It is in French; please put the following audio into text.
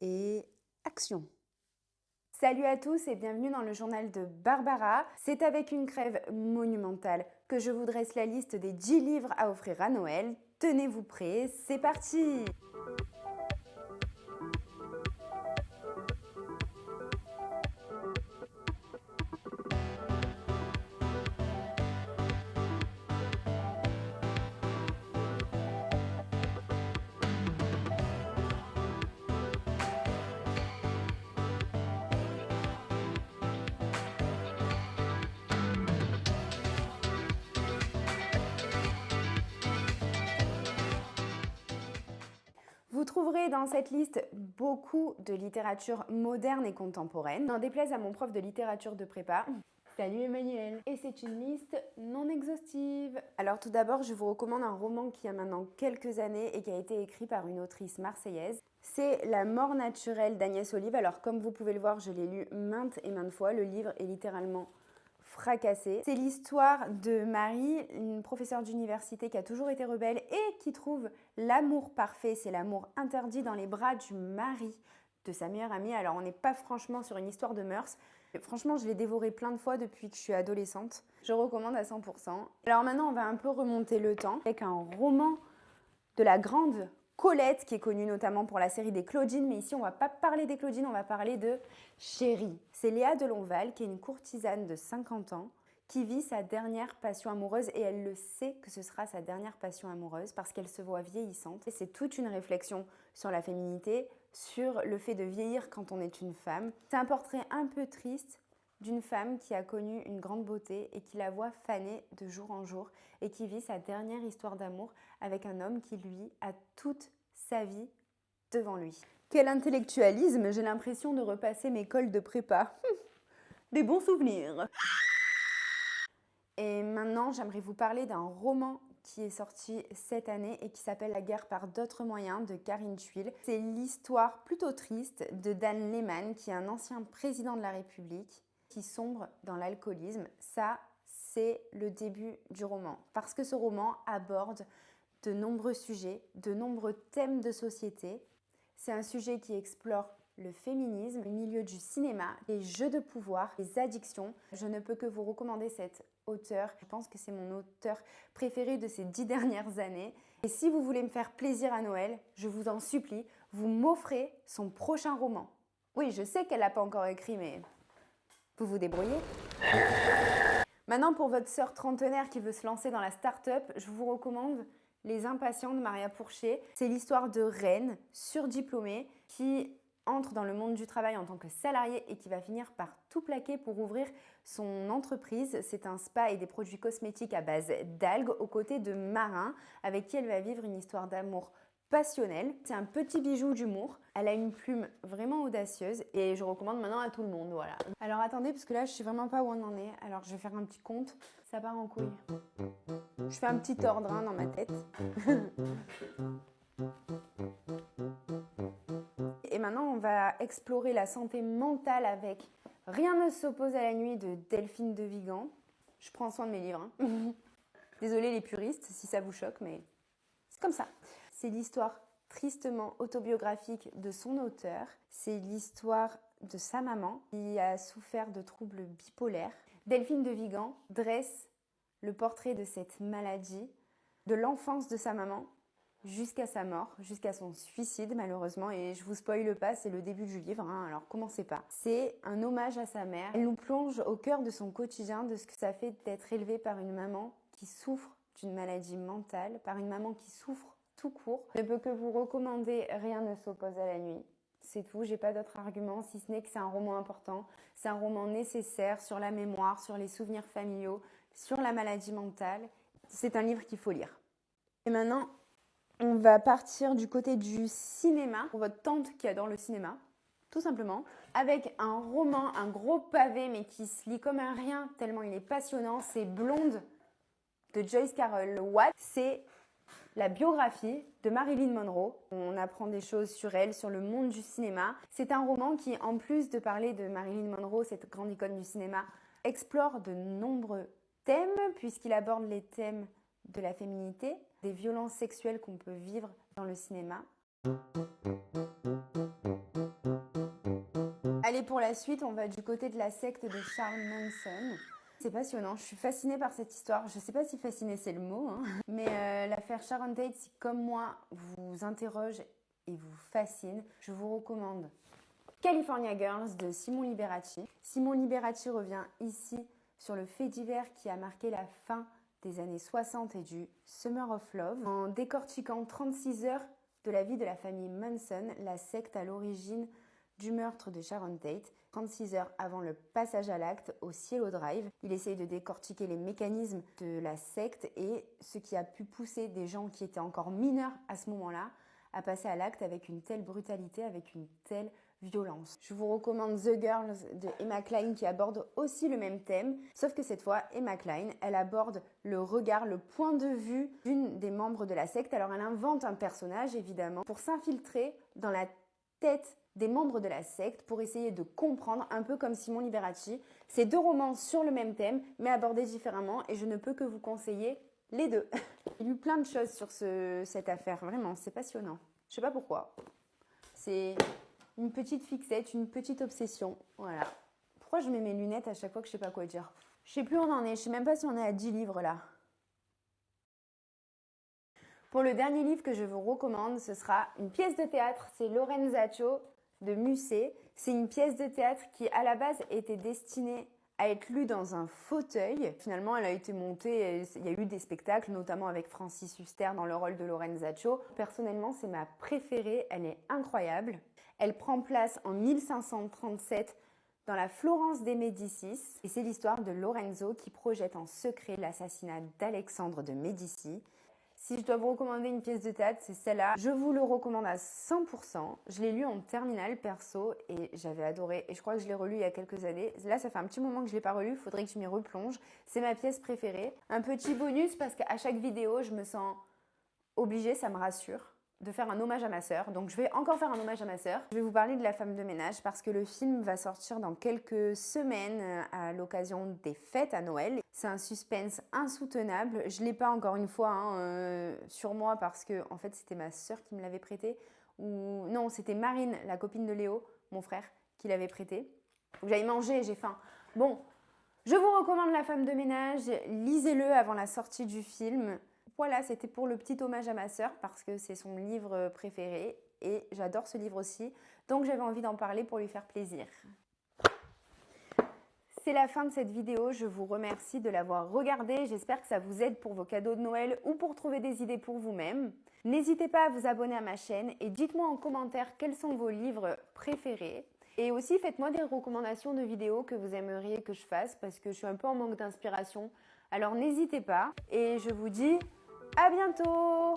et action. Salut à tous et bienvenue dans le journal de Barbara. C'est avec une crève monumentale que je vous dresse la liste des 10 livres à offrir à Noël. Tenez-vous prêts, c'est parti! Vous trouverez dans cette liste beaucoup de littérature moderne et contemporaine, n'en déplaise à mon prof de littérature de prépa. Salut Emmanuel. Et c'est une liste non exhaustive. Alors tout d'abord, je vous recommande un roman qui a maintenant quelques années et qui a été écrit par une autrice marseillaise. C'est La mort naturelle d'Agnès Olive. Alors comme vous pouvez le voir, je l'ai lu maintes et maintes fois. Le livre est littéralement fracassé. C'est l'histoire de Marie, une professeure d'université qui a toujours été rebelle et qui trouve l'amour parfait, c'est l'amour interdit dans les bras du mari de sa meilleure amie. Alors on n'est pas franchement sur une histoire de mœurs. Franchement, je l'ai dévoré plein de fois depuis que je suis adolescente. Je recommande à 100%. Alors maintenant, on va un peu remonter le temps avec un roman de la grande Colette, qui est connue notamment pour la série des Claudines, mais ici on ne va pas parler des Claudines, on va parler de Chérie. C'est Léa de Lonval, qui est une courtisane de 50 ans, qui vit sa dernière passion amoureuse et elle le sait que ce sera sa dernière passion amoureuse parce qu'elle se voit vieillissante. Et c'est toute une réflexion sur la féminité, sur le fait de vieillir quand on est une femme. C'est un portrait un peu triste d'une femme qui a connu une grande beauté et qui la voit faner de jour en jour et qui vit sa dernière histoire d'amour avec un homme qui, lui, a toute sa vie devant lui. Quel intellectualisme! J'ai l'impression de repasser mes cols de prépa. Des bons souvenirs! Et maintenant, j'aimerais vous parler d'un roman qui est sorti cette année et qui s'appelle La guerre par d'autres moyens de Karine Thuil. C'est l'histoire plutôt triste de Dan Lehmann, qui est un ancien président de la République qui sombre dans l'alcoolisme. Ça, c'est le début du roman. Parce que ce roman aborde de nombreux sujets, de nombreux thèmes de société. C'est un sujet qui explore le féminisme, le milieu du cinéma, les jeux de pouvoir, les addictions. Je ne peux que vous recommander cet auteur. Je pense que c'est mon auteur préféré de ces 10 dernières années. Et si vous voulez me faire plaisir à Noël, je vous en supplie, vous m'offrez son prochain roman. Oui, je sais qu'elle l'a pas encore écrit, mais vous vous débrouillez. Maintenant, pour votre sœur trentenaire qui veut se lancer dans la start-up, je vous recommande Les Impatients de Maria Pourchet. C'est l'histoire de Reine, surdiplômée, qui entre dans le monde du travail en tant que salariée et qui va finir par tout plaquer pour ouvrir son entreprise. C'est un spa et des produits cosmétiques à base d'algues aux côtés de marins avec qui elle va vivre une histoire d'amour passionnelle. C'est un petit bijou d'humour. Elle a une plume vraiment audacieuse et je recommande maintenant à tout le monde. Voilà. Alors attendez, parce que là je sais vraiment pas où on en est. Alors je vais faire un petit compte. Ça part en couille. Je fais un petit ordre dans ma tête. Et maintenant on va explorer la santé mentale avec Rien ne s'oppose à la nuit de Delphine de Vigan. Je prends soin de mes livres. Désolée les puristes si ça vous choque, mais c'est comme ça. C'est l'histoire tristement autobiographique de son auteur. C'est l'histoire de sa maman qui a souffert de troubles bipolaires. Delphine de Vigan dresse le portrait de cette maladie, de l'enfance de sa maman jusqu'à sa mort, jusqu'à son suicide malheureusement. Et je vous spoile pas, c'est le début du livre, alors commencez pas. C'est un hommage à sa mère. Elle nous plonge au cœur de son quotidien, de ce que ça fait d'être élevée par une maman qui souffre d'une maladie mentale, par une maman qui souffre tout court. Je ne peux que vous recommander Rien ne s'oppose à la nuit. C'est tout, j'ai pas d'autres arguments, si ce n'est que c'est un roman important, c'est un roman nécessaire sur la mémoire, sur les souvenirs familiaux, sur la maladie mentale. C'est un livre qu'il faut lire. Et maintenant, on va partir du côté du cinéma, pour votre tante qui adore le cinéma, tout simplement, avec un roman, un gros pavé, mais qui se lit comme un rien, tellement il est passionnant. C'est Blonde de Joyce Carol Oates. C'est la biographie de Marilyn Monroe. On apprend des choses sur elle, sur le monde du cinéma. C'est un roman qui, en plus de parler de Marilyn Monroe, cette grande icône du cinéma, explore de nombreux thèmes, puisqu'il aborde les thèmes de la féminité, des violences sexuelles qu'on peut vivre dans le cinéma. Allez, pour la suite, on va du côté de la secte de Charles Manson. C'est passionnant, je suis fascinée par cette histoire. Je ne sais pas si fascinée c'est le mot, hein. Mais l'affaire Sharon Tate, si comme moi, vous interroge et vous fascine, je vous recommande California Girls de Simon Liberace. Simon Liberace revient ici sur le fait divers qui a marqué la fin des années 60 et du Summer of Love, en décortiquant 36 heures de la vie de la famille Manson, la secte à l'origine du meurtre de Sharon Tate, 36 heures avant le passage à l'acte au Cielo Drive. Il essaye de décortiquer les mécanismes de la secte et ce qui a pu pousser des gens qui étaient encore mineurs à ce moment-là à passer à l'acte avec une telle brutalité, avec une telle violence. Je vous recommande The Girls de Emma Cline qui aborde aussi le même thème, sauf que cette fois, Emma Cline, elle aborde le regard, le point de vue d'une des membres de la secte. Alors elle invente un personnage, évidemment, pour s'infiltrer dans la tête des membres de la secte pour essayer de comprendre, un peu comme Simon Liberace. C'est 2 romans sur le même thème, mais abordés différemment, et je ne peux que vous conseiller les 2. J'ai lu plein de choses sur cette affaire, vraiment, c'est passionnant. Je sais pas pourquoi. C'est une petite fixette, une petite obsession, voilà. Pourquoi je mets mes lunettes à chaque fois que je sais pas quoi dire? Je sais plus où on en est, je sais même pas si on est à 10 livres là. Pour le dernier livre que je vous recommande, ce sera une pièce de théâtre, c'est Lorenzaccio de Musset. C'est une pièce de théâtre qui à la base était destinée à être lue dans un fauteuil. Finalement, elle a été montée, il y a eu des spectacles, notamment avec Francis Huster dans le rôle de Lorenzaccio. Personnellement, c'est ma préférée, elle est incroyable. Elle prend place en 1537 dans la Florence des Médicis. Et c'est l'histoire de Lorenzo qui projette en secret l'assassinat d'Alexandre de Médicis. Si je dois vous recommander une pièce de théâtre, c'est celle-là. Je vous le recommande à 100%. Je l'ai lu en terminale perso et j'avais adoré. Et je crois que je l'ai relu il y a quelques années. Là, ça fait un petit moment que je ne l'ai pas relu. Il faudrait que je m'y replonge. C'est ma pièce préférée. Un petit bonus parce qu'à chaque vidéo, je me sens obligée, ça me rassure, de faire un hommage à ma sœur. Donc je vais encore faire un hommage à ma sœur. Je vais vous parler de La femme de ménage parce que le film va sortir dans quelques semaines à l'occasion des fêtes à Noël. C'est un suspense insoutenable. Je ne l'ai pas encore une fois sur moi parce que en fait c'était ma sœur qui me l'avait prêté. Ou non, c'était Marine, la copine de Léo, mon frère, qui l'avait prêté. J'avais mangé, j'ai faim. Bon, je vous recommande La femme de ménage. Lisez-le avant la sortie du film. Voilà, c'était pour le petit hommage à ma sœur parce que c'est son livre préféré et j'adore ce livre aussi. Donc j'avais envie d'en parler pour lui faire plaisir. C'est la fin de cette vidéo, je vous remercie de l'avoir regardée. J'espère que ça vous aide pour vos cadeaux de Noël ou pour trouver des idées pour vous-même. N'hésitez pas à vous abonner à ma chaîne et dites-moi en commentaire quels sont vos livres préférés. Et aussi faites-moi des recommandations de vidéos que vous aimeriez que je fasse parce que je suis un peu en manque d'inspiration. Alors n'hésitez pas et je vous dis à bientôt!